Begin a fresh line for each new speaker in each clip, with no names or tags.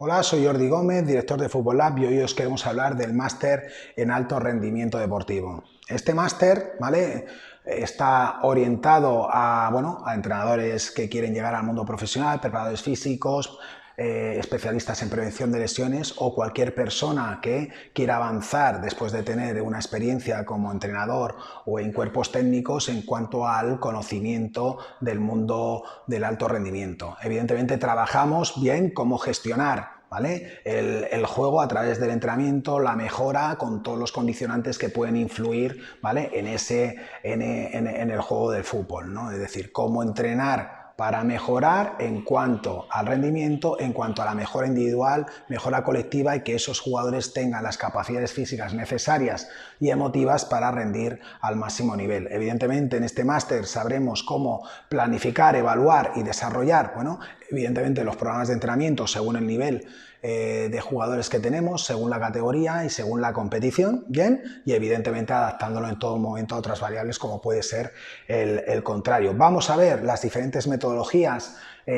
Hola, soy Jordi Gómez, director de Fútbol Lab y hoy os queremos hablar del máster en alto rendimiento deportivo. Este máster, ¿vale? Está orientado a, a entrenadores que quieren llegar al mundo profesional, preparadores físicos, especialistas en prevención de lesiones o cualquier persona que quiera avanzar después de tener una experiencia como entrenador o en cuerpos técnicos en cuanto al conocimiento del mundo del alto rendimiento. Evidentemente trabajamos bien cómo gestionar, ¿vale? El juego a través del entrenamiento, la mejora con todos los condicionantes que pueden influir, ¿vale? en el juego del fútbol, ¿no? Es decir, cómo entrenar para mejorar en cuanto al rendimiento, en cuanto a la mejora individual, mejora colectiva y que esos jugadores tengan las capacidades físicas necesarias y emotivas para rendir al máximo nivel. Evidentemente en este máster sabremos cómo planificar, evaluar y desarrollar, evidentemente los programas de entrenamiento según el nivel de jugadores que tenemos, según la categoría y según la competición, bien, y evidentemente adaptándolo en todo momento a otras variables como puede ser el contrario. Vamos a ver las diferentes metodologías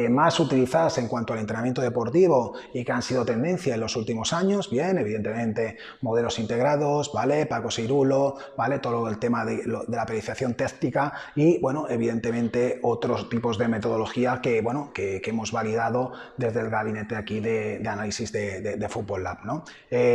más utilizadas en cuanto al entrenamiento deportivo y que han sido tendencia en los últimos años, bien, evidentemente modelos integrados, ¿vale? Paco Seirulo, ¿vale? Todo el tema de la periodización táctica y, bueno, evidentemente otros tipos de metodología que hemos validado desde el gabinete aquí de análisis de Fútbol Lab, ¿no?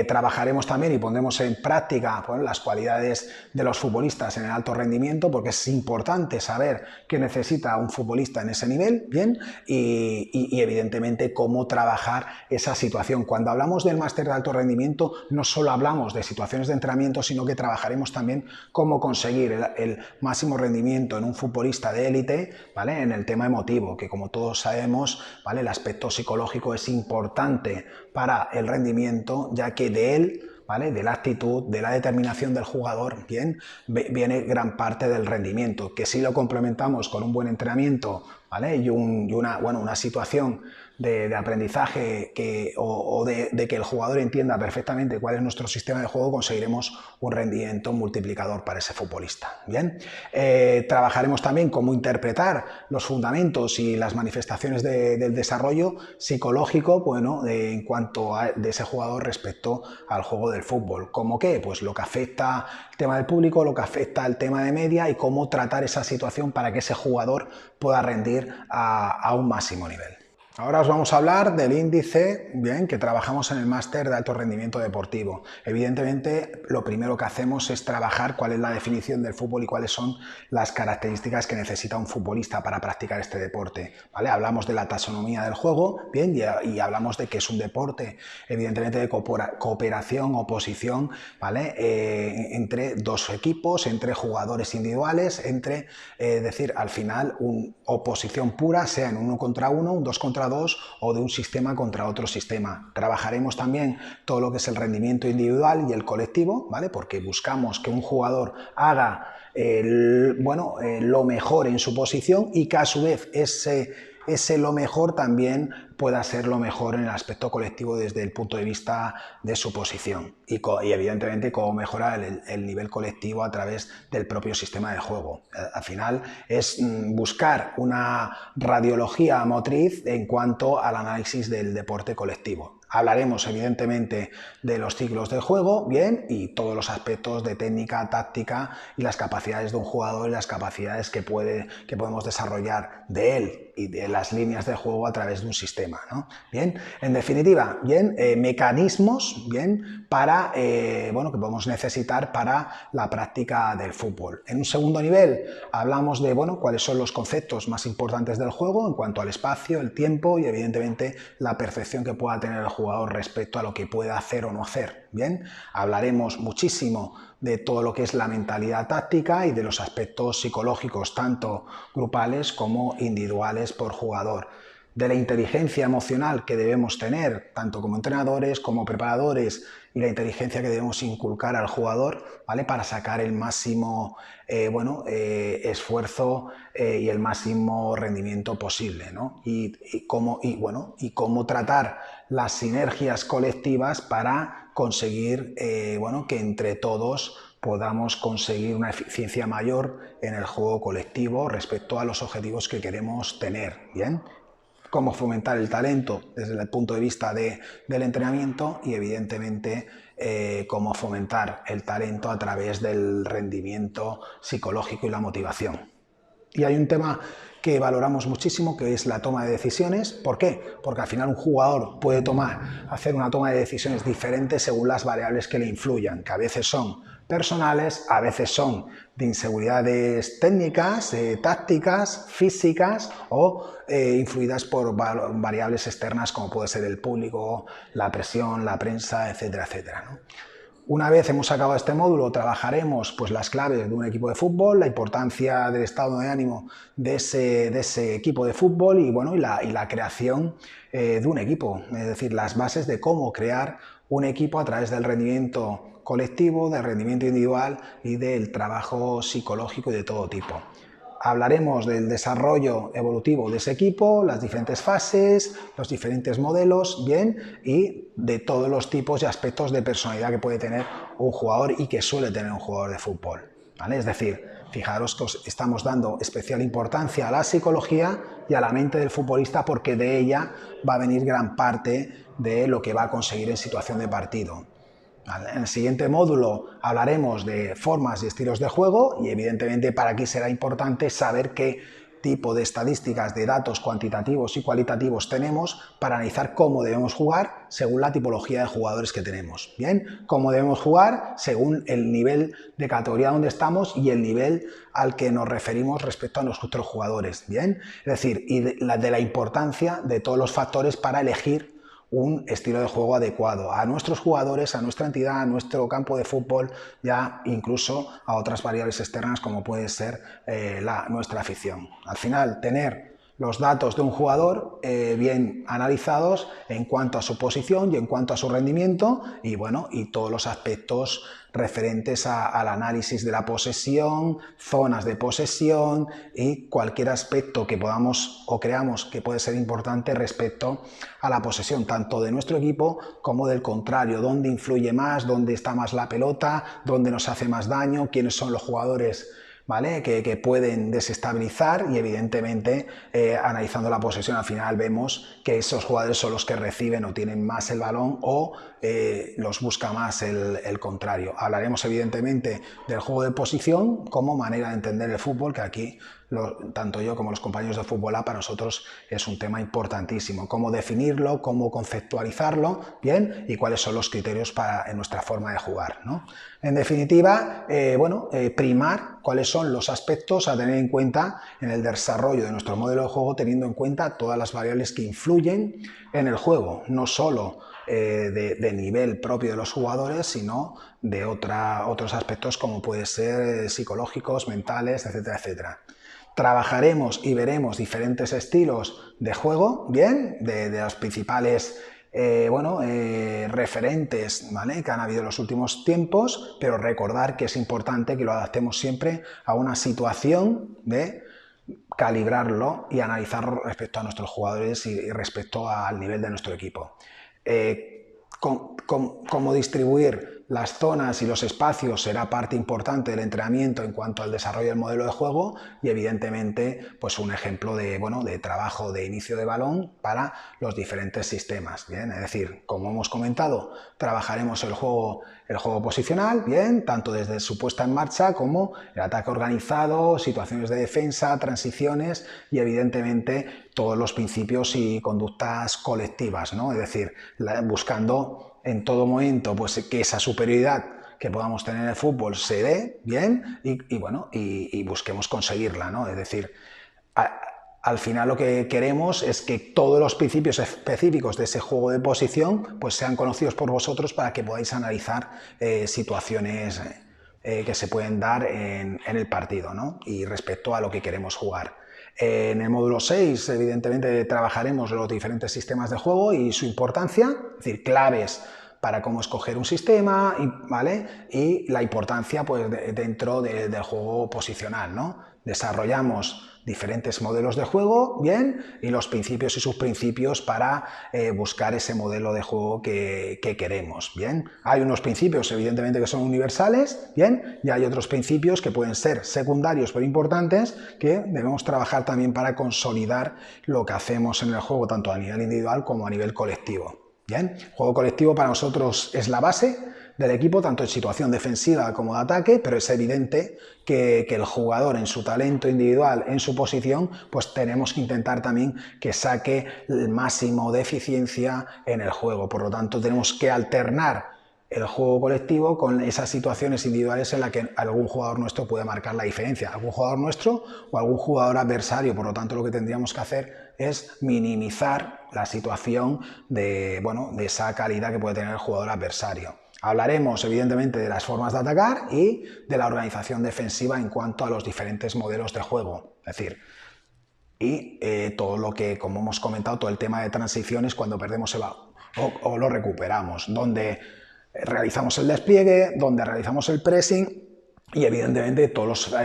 Trabajaremos también y pondremos en práctica las cualidades de los futbolistas en el alto rendimiento porque es importante saber qué necesita un futbolista en ese nivel, bien, y evidentemente cómo trabajar esa situación. Cuando hablamos del máster de alto rendimiento no solo hablamos de situaciones de entrenamiento, sino que trabajaremos también cómo conseguir el máximo rendimiento en un futbolista de élite, ¿vale? En el tema emotivo, que como todos sabemos, ¿vale? El aspecto psicológico es importante para el rendimiento, ya que de él, ¿vale? De la actitud, de la determinación del jugador, bien, viene gran parte del rendimiento, que si lo complementamos con un buen entrenamiento, ¿vale? Y una situación de aprendizaje de que el jugador entienda perfectamente cuál es nuestro sistema de juego, conseguiremos un rendimiento multiplicador para ese futbolista. Bien, trabajaremos también cómo interpretar los fundamentos y las manifestaciones del desarrollo psicológico, en cuanto de ese jugador respecto al juego del fútbol. ¿Cómo qué? Pues lo que afecta el tema del público, lo que afecta al tema de media y cómo tratar esa situación para que ese jugador pueda rendir a un máximo nivel. Ahora os vamos a hablar del índice, bien, que trabajamos en el máster de alto rendimiento deportivo. Evidentemente, lo primero que hacemos es trabajar cuál es la definición del fútbol y cuáles son las características que necesita un futbolista para practicar este deporte, ¿vale? Hablamos de la taxonomía del juego, bien, y hablamos de que es un deporte, evidentemente, de cooperación, oposición, ¿vale? Entre dos equipos, entre jugadores individuales, decir, al final, oposición pura, sea en 1 contra 1, un 2 contra 2 o de un sistema contra otro sistema. Trabajaremos también todo lo que es el rendimiento individual y el colectivo, ¿vale? Porque buscamos que un jugador haga lo mejor en su posición y que a su vez ese lo mejor también pueda ser lo mejor en el aspecto colectivo desde el punto de vista de su posición y evidentemente cómo mejorar el nivel colectivo a través del propio sistema de juego. Al final es buscar una radiología motriz en cuanto al análisis del deporte colectivo. Hablaremos evidentemente de los ciclos del juego, bien, y todos los aspectos de técnica, táctica y las capacidades de un jugador y las capacidades que podemos desarrollar de él y de las líneas de juego a través de un sistema, ¿no? Bien, en definitiva, bien, mecanismos, bien, para, que podemos necesitar para la práctica del fútbol. En un segundo nivel hablamos de, cuáles son los conceptos más importantes del juego en cuanto al espacio, el tiempo y evidentemente la percepción que pueda tener el jugador respecto a lo que pueda hacer o no hacer. Bien, hablaremos muchísimo de todo lo que es la mentalidad táctica y de los aspectos psicológicos, tanto grupales como individuales por jugador, de la inteligencia emocional que debemos tener, tanto como entrenadores, como preparadores, y la inteligencia que debemos inculcar al jugador, ¿vale? Para sacar el máximo esfuerzo y el máximo rendimiento posible, ¿no? Y cómo tratar las sinergias colectivas para conseguir que entre todos podamos conseguir una eficiencia mayor en el juego colectivo respecto a los objetivos que queremos tener, ¿bien? cómo fomentar el talento desde el punto de vista del entrenamiento y evidentemente cómo fomentar el talento a través del rendimiento psicológico y la motivación. Y hay un tema que valoramos muchísimo, que es la toma de decisiones. ¿Por qué? Porque al final un jugador puede hacer una toma de decisiones diferente según las variables que le influyan, que a veces son personales, a veces son de inseguridades técnicas, tácticas, físicas o influidas por variables externas como puede ser el público, la presión, la prensa, etcétera, etcétera, ¿no? Una vez hemos acabado este módulo, trabajaremos pues, las claves de un equipo de fútbol, la importancia del estado de ánimo de ese equipo de fútbol y, bueno, y la creación de un equipo, es decir, las bases de cómo crear un equipo a través del rendimiento colectivo, del rendimiento individual y del trabajo psicológico y de todo tipo. Hablaremos del desarrollo evolutivo de ese equipo, las diferentes fases, los diferentes modelos, bien, y de todos los tipos y aspectos de personalidad que puede tener un jugador y que suele tener un jugador de fútbol, ¿vale? Es decir, fijaros que os estamos dando especial importancia a la psicología y a la mente del futbolista porque de ella va a venir gran parte de lo que va a conseguir en situación de partido. En el siguiente módulo hablaremos de formas y estilos de juego y evidentemente para aquí será importante saber qué tipo de estadísticas, de datos cuantitativos y cualitativos tenemos para analizar cómo debemos jugar según la tipología de jugadores que tenemos. Bien, cómo debemos jugar según el nivel de categoría donde estamos y el nivel al que nos referimos respecto a nuestros jugadores. Bien, es decir, y de la importancia de todos los factores para elegir un estilo de juego adecuado a nuestros jugadores, a nuestra entidad, a nuestro campo de fútbol, ya incluso a otras variables externas como puede ser nuestra afición. Al final, tener los datos de un jugador bien analizados en cuanto a su posición y en cuanto a su rendimiento y, bueno, y todos los aspectos referentes al análisis de la posesión, zonas de posesión y cualquier aspecto que podamos o creamos que puede ser importante respecto a la posesión, tanto de nuestro equipo como del contrario, dónde influye más, dónde está más la pelota, dónde nos hace más daño, quiénes son los jugadores, ¿vale? que pueden desestabilizar y evidentemente analizando la posesión al final vemos que esos jugadores son los que reciben o tienen más el balón o los busca más el contrario. Hablaremos evidentemente del juego de posición como manera de entender el fútbol, que aquí tanto yo como los compañeros de Fútbol A para nosotros es un tema importantísimo. Cómo definirlo, cómo conceptualizarlo, bien, y cuáles son los criterios en nuestra forma de jugar, ¿no? En definitiva, primar cuáles son los aspectos a tener en cuenta en el desarrollo de nuestro modelo de juego, teniendo en cuenta todas las variables que influyen en el juego, no solo de nivel propio de los jugadores, sino de otros aspectos como puede ser psicológicos, mentales, etcétera, etcétera. Trabajaremos y veremos diferentes estilos de juego, bien, de los principales referentes, ¿vale?, que han habido en los últimos tiempos, pero recordar que es importante que lo adaptemos siempre a una situación de calibrarlo y analizarlo respecto a nuestros jugadores y respecto al nivel de nuestro equipo. Cómo distribuir las zonas y los espacios será parte importante del entrenamiento en cuanto al desarrollo del modelo de juego y evidentemente pues un ejemplo de trabajo de inicio de balón para los diferentes sistemas, bien, es decir, como hemos comentado, trabajaremos el juego posicional, bien, tanto desde su puesta en marcha como el ataque organizado, situaciones de defensa, transiciones y evidentemente todos los principios y conductas colectivas, ¿no? Es decir, buscando en todo momento pues que esa superioridad que podamos tener en el fútbol se dé bien y busquemos conseguirla, ¿no? Es decir, al final lo que queremos es que todos los principios específicos de ese juego de posición pues sean conocidos por vosotros para que podáis analizar situaciones que se pueden dar en el partido, ¿no? Y respecto a lo que queremos jugar. En el módulo 6, evidentemente, trabajaremos los diferentes sistemas de juego y su importancia, es decir, claves para cómo escoger un sistema, ¿vale? Y la importancia pues, dentro del juego posicional, ¿no? Desarrollamos diferentes modelos de juego, bien, y los principios y subprincipios para buscar ese modelo de juego que queremos, bien. Hay unos principios, evidentemente, que son universales, bien, y hay otros principios que pueden ser secundarios pero importantes, que debemos trabajar también para consolidar lo que hacemos en el juego, tanto a nivel individual como a nivel colectivo. Bien, el juego colectivo para nosotros es la base del equipo, tanto en situación defensiva como de ataque, pero es evidente que el jugador en su talento individual, en su posición, pues tenemos que intentar también que saque el máximo de eficiencia en el juego. Por lo tanto, tenemos que alternar el juego colectivo con esas situaciones individuales en las que algún jugador nuestro puede marcar la diferencia, algún jugador nuestro o algún jugador adversario. Por lo tanto, lo que tendríamos que hacer es minimizar la situación de esa calidad que puede tener el jugador adversario. Hablaremos evidentemente de las formas de atacar y de la organización defensiva en cuanto a los diferentes modelos de juego, es decir, y todo lo que, como hemos comentado, todo el tema de transiciones cuando perdemos el balón o lo recuperamos, donde realizamos el despliegue, donde realizamos el pressing y evidentemente todos los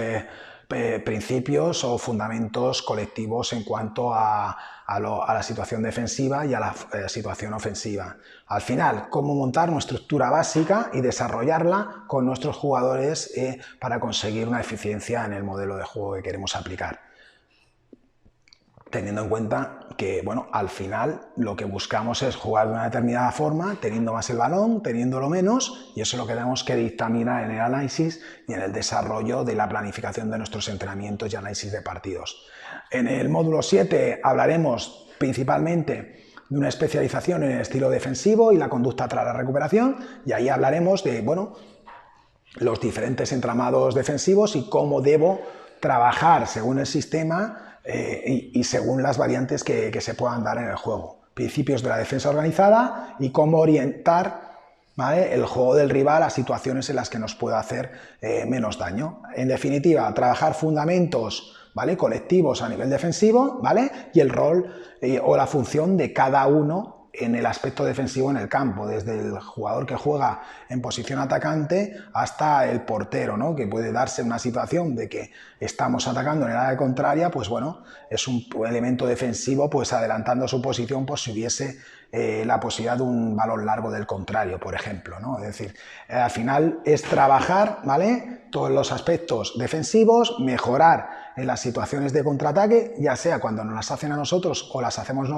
principios o fundamentos colectivos en cuanto a la situación defensiva y a la situación ofensiva. Al final, cómo montar una estructura básica y desarrollarla con nuestros jugadores para conseguir una eficiencia en el modelo de juego que queremos aplicar. Teniendo en cuenta que, bueno, al final lo que buscamos es jugar de una determinada forma, teniendo más el balón, teniéndolo menos, y eso es lo que tenemos que dictaminar en el análisis y en el desarrollo de la planificación de nuestros entrenamientos y análisis de partidos. En el módulo 7 hablaremos principalmente de una especialización en el estilo defensivo y la conducta tras la recuperación, y ahí hablaremos de, bueno, los diferentes entramados defensivos y cómo debo trabajar según el sistema y según las variantes que se puedan dar en el juego. Principios de la defensa organizada y cómo orientar, ¿vale?, el juego del rival a situaciones en las que nos pueda hacer menos daño. En definitiva, trabajar fundamentos, ¿vale?, colectivos a nivel defensivo, ¿vale?, y el rol o la función de cada uno en el aspecto defensivo en el campo, desde el jugador que juega en posición atacante hasta el portero, ¿no?, que puede darse una situación de que estamos atacando en el área contraria, pues bueno, es un elemento defensivo, pues adelantando su posición, pues si hubiese la posibilidad de un balón largo del contrario, por ejemplo, ¿no? Es decir, al final es trabajar, ¿vale?, todos los aspectos defensivos, mejorar en las situaciones de contraataque, ya sea cuando nos las hacen a nosotros o las hacemos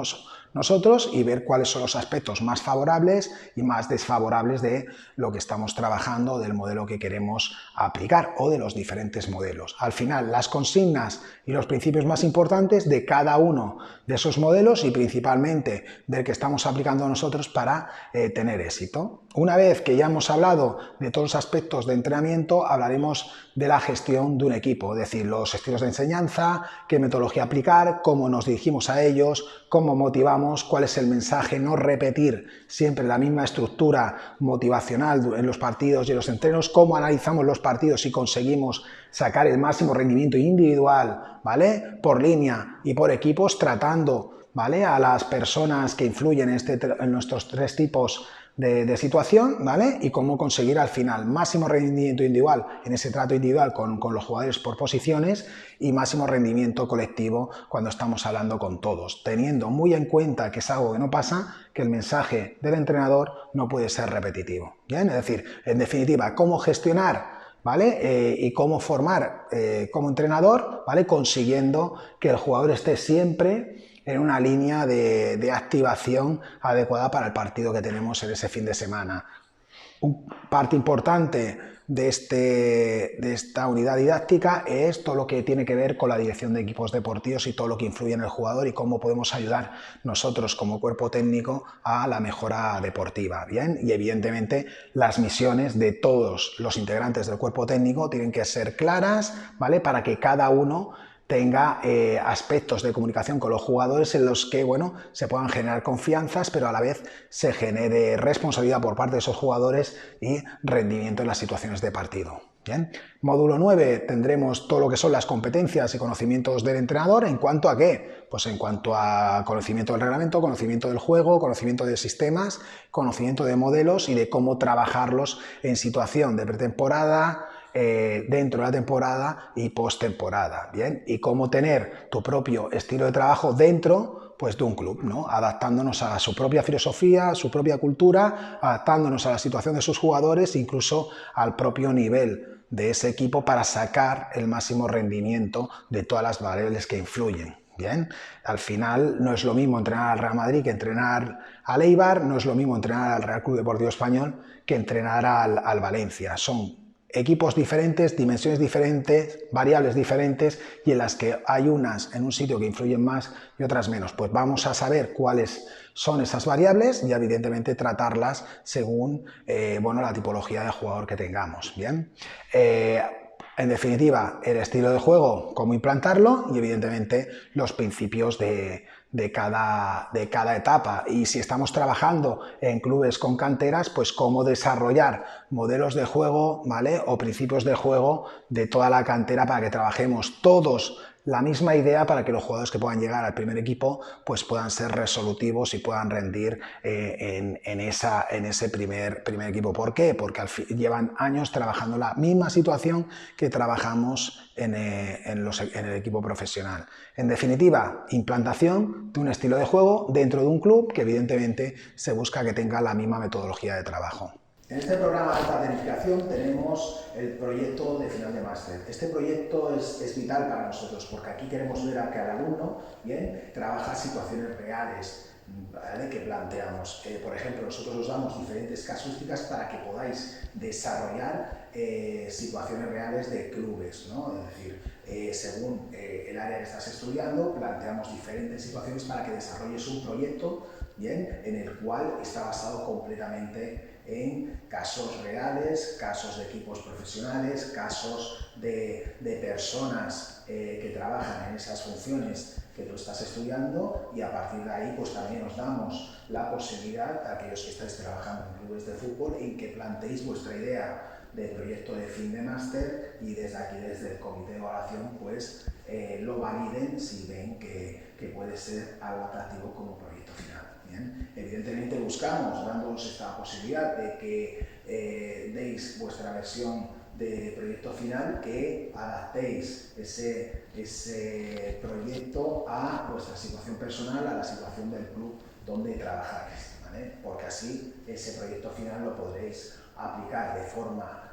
nosotros, y ver cuáles son los aspectos más favorables y más desfavorables de lo que estamos trabajando, del modelo que queremos aplicar o de los diferentes modelos. Al final, las consignas y los principios más importantes de cada uno de esos modelos y principalmente del que estamos aplicando nosotros para tener éxito. Una vez que ya hemos hablado de todos los aspectos de entrenamiento, hablaremos de la gestión de un equipo, es decir, los estilos de enseñanza, qué metodología aplicar, cómo nos dirigimos a ellos, cómo motivamos, cuál es el mensaje, no repetir siempre la misma estructura motivacional en los partidos y en los entrenos, cómo analizamos los partidos y conseguimos sacar el máximo rendimiento individual, ¿vale?, por línea y por equipos, tratando, ¿vale?, a las personas que influyen en nuestros tres tipos de situación, ¿vale?, y cómo conseguir al final máximo rendimiento individual en ese trato individual con los jugadores por posiciones y máximo rendimiento colectivo cuando estamos hablando con todos, teniendo muy en cuenta que es algo que no pasa, que el mensaje del entrenador no puede ser repetitivo. ¿Bien? Es decir, en definitiva, cómo gestionar, ¿vale?, y cómo formar como entrenador, ¿vale?, consiguiendo que el jugador esté siempre en una línea de activación adecuada para el partido que tenemos en ese fin de semana. Parte importante de esta unidad didáctica es todo lo que tiene que ver con la dirección de equipos deportivos y todo lo que influye en el jugador y cómo podemos ayudar nosotros como cuerpo técnico a la mejora deportiva. ¿Bien? Y evidentemente las misiones de todos los integrantes del cuerpo técnico tienen que ser claras, ¿vale?, para que cada uno tenga aspectos de comunicación con los jugadores en los que, bueno, se puedan generar confianzas, pero a la vez se genere responsabilidad por parte de esos jugadores y rendimiento en las situaciones de partido. Bien. Módulo 9 tendremos todo lo que son las competencias y conocimientos del entrenador. ¿En cuanto a qué? Pues en cuanto a conocimiento del reglamento, conocimiento del juego, conocimiento de sistemas, conocimiento de modelos y de cómo trabajarlos en situación de pretemporada, dentro de la temporada y post-temporada, ¿bien? Y cómo tener tu propio estilo de trabajo dentro, pues, de un club, ¿no? Adaptándonos a su propia filosofía, a su propia cultura, adaptándonos a la situación de sus jugadores, incluso al propio nivel de ese equipo para sacar el máximo rendimiento de todas las variables que influyen. Bien, al final no es lo mismo entrenar al Real Madrid que entrenar al Eibar, no es lo mismo entrenar al Real Club Deportivo Español que entrenar al Valencia. Son equipos diferentes, dimensiones diferentes, variables diferentes y en las que hay unas en un sitio que influyen más y otras menos. Pues vamos a saber cuáles son esas variables y evidentemente tratarlas según bueno, la tipología de jugador que tengamos. Bien. En definitiva, el estilo de juego, cómo implantarlo y evidentemente los principios de cada etapa. Y si estamos trabajando en clubes con canteras, pues cómo desarrollar modelos de juego, ¿vale? O principios de juego de toda la cantera para que trabajemos todos la misma idea para que los jugadores que puedan llegar al primer equipo pues puedan ser resolutivos y puedan rendir en ese primer equipo. ¿Por qué? Porque llevan años trabajando la misma situación que trabajamos en el equipo profesional. En definitiva, implantación de un estilo de juego dentro de un club que evidentemente se busca que tenga la misma metodología de trabajo. En este programa de alta tecnificación tenemos el proyecto de final de máster. Este proyecto es vital para nosotros porque aquí queremos ver a que el alumno bien, trabaja situaciones reales, ¿vale? Que planteamos. Por ejemplo, nosotros os damos diferentes casuísticas para que podáis desarrollar situaciones reales de clubes, ¿no? Es decir, según el área que estás estudiando, planteamos diferentes situaciones para que desarrolles un proyecto bien, en el cual está basado completamente en casos reales, casos de equipos profesionales, casos de personas que trabajan en esas funciones que tú estás estudiando y a partir de ahí pues también os damos la posibilidad a aquellos que estáis trabajando en clubes de fútbol en que planteéis vuestra idea de proyecto de fin de máster y desde aquí, desde el comité de evaluación, pues lo validen si ven que puede ser algo atractivo como proyecto final. Bien. Evidentemente buscamos, dándoos esta posibilidad de que deis vuestra versión de proyecto final, que adaptéis ese proyecto a vuestra situación personal, a la situación del club donde trabajáis, ¿vale? Porque así ese proyecto final lo podréis aplicar de forma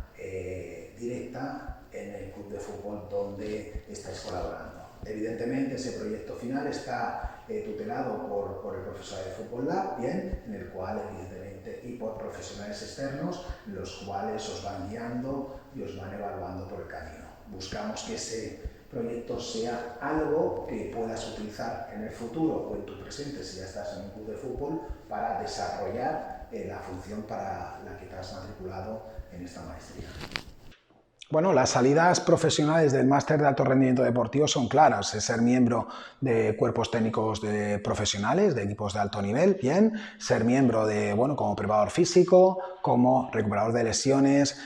directa en el club de fútbol donde estáis colaborando. Evidentemente ese proyecto final está tutelado por el profesor de Fútbol Lab, bien, en el cual evidentemente y por profesionales externos, los cuales os van guiando y os van evaluando por el camino. Buscamos que ese proyecto sea algo que puedas utilizar en el futuro o en tu presente si ya estás en un club de fútbol para desarrollar la función para la que te has matriculado en esta maestría. Bueno, las salidas profesionales del máster de alto rendimiento deportivo son claras. Es ser miembro de cuerpos técnicos profesionales, de equipos de alto nivel, bien. Ser miembro de, bueno, como preparador físico, como recuperador de lesiones,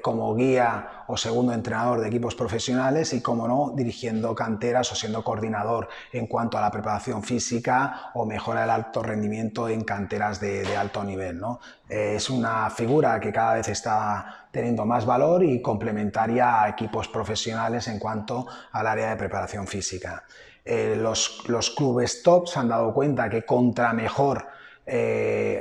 como guía o segundo entrenador de equipos profesionales y, como no, dirigiendo canteras o siendo coordinador en cuanto a la preparación física o mejora del alto rendimiento en canteras de alto nivel, ¿no? Es una figura que cada vez está teniendo más valor y complementaria a equipos profesionales en cuanto al área de preparación física. Los clubes top se han dado cuenta que contra mejor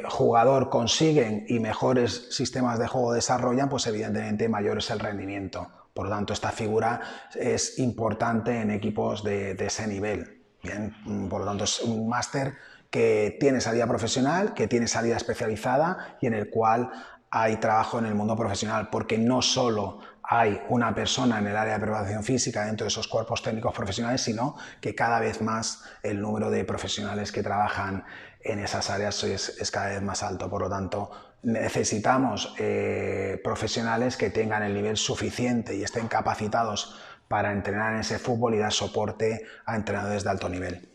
jugador consiguen y mejores sistemas de juego desarrollan, pues evidentemente mayor es el rendimiento. Por lo tanto, esta figura es importante en equipos de ese nivel. Bien, por lo tanto, es un máster que tiene salida profesional, que tiene salida especializada y en el cual hay trabajo en el mundo profesional, porque no solo hay una persona en el área de preparación física dentro de esos cuerpos técnicos profesionales, sino que cada vez más el número de profesionales que trabajan en esas áreas es cada vez más alto. Por lo tanto, necesitamos profesionales que tengan el nivel suficiente y estén capacitados para entrenar en ese fútbol y dar soporte a entrenadores de alto nivel.